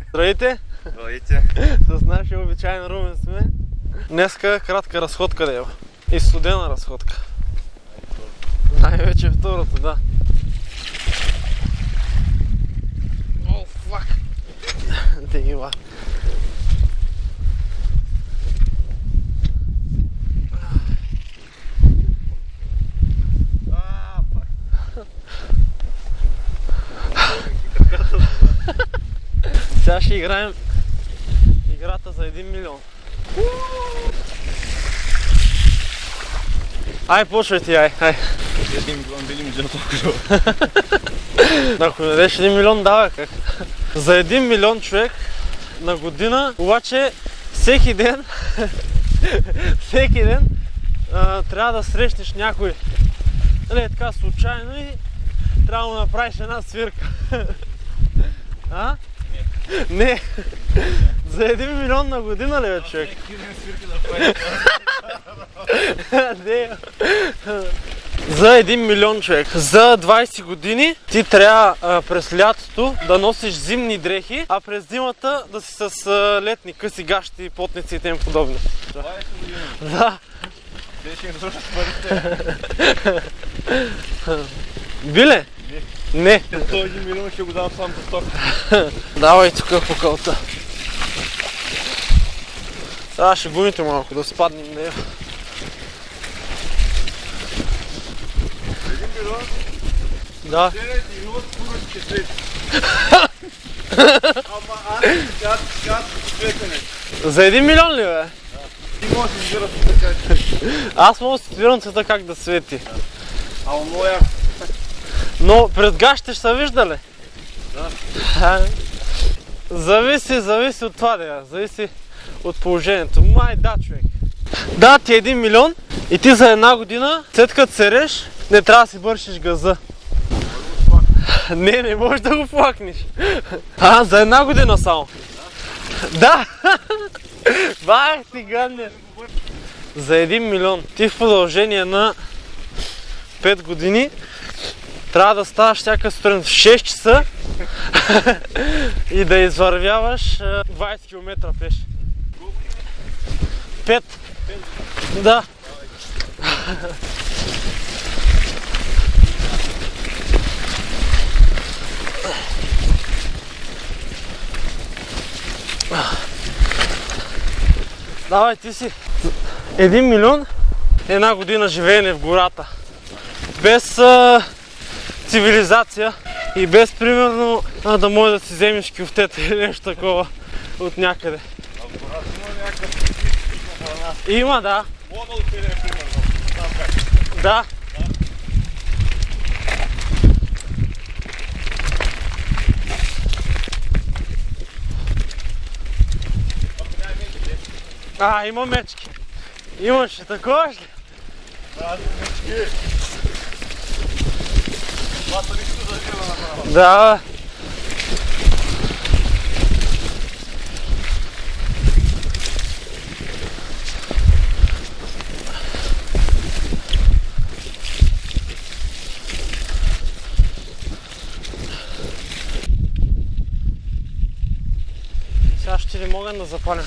Здравейте! Здравейте! С нашия обичайен Румен сме. Днеска кратка разходка да има. И студена разходка. Най-вече второто, да. О, фак! Те има. Сега ще играем играта за 1 милион. Ай, почвай ти, ай. 1 милион били ми за толкова. Ако ми дадеш 1 милион, давай как. За 1 милион човек на година, обаче всеки ден трябва да срещнеш някой. Нали, така случайно и трябва да му направиш една свирка. А? Не. За 1 милион на година ли бе, човек? Не. За 1 милион човек. За 20 години ти трябва през лятото да носиш зимни дрехи, а през зимата да си с летни къси гащи, потници и тем подобни. 20 години? Да. Те ще им слушат парите. Биле? Не. 101 милион ще го дам сам по сток. Давай тук по кълта. Сега ще гумите малко да спаднем на нея. 1 милион? Да. Селете и много скоро ще свети. Ама аз светене. За 1 милион ли бе? Ти можеш да избираш така. Аз мога да си избирам цвета как да свети. Ама моя. Но пред гащите ще са виждали? Да. Зависи от това да. Зависи от положението. Май да, човек. Да, ти е 1 милион и ти за една година, след като сереш, не трябва да си бършиш газа. Не можеш да го плакнеш. За една година само. Да. Бах ти гадне. За 1 милион. Ти в продължение на 5 години трябва да ставаш всяка сутрин в 6 часа и да извървяваш 20 км пеш. 5. Да. Давай ти си. 1 милион, една година живеене в гората. Без цивилизация и без примерно да може да си вземеш кюфтета или нещо такова от някъде. А в гората има някакъв специфична храна. Има, да. Мога да отидем примерно. Знам как. Да. Има мечки. Имаш и такова ли? Мечки. Това са нищо за жива направо. Да. Сега ще ли мога да запалям?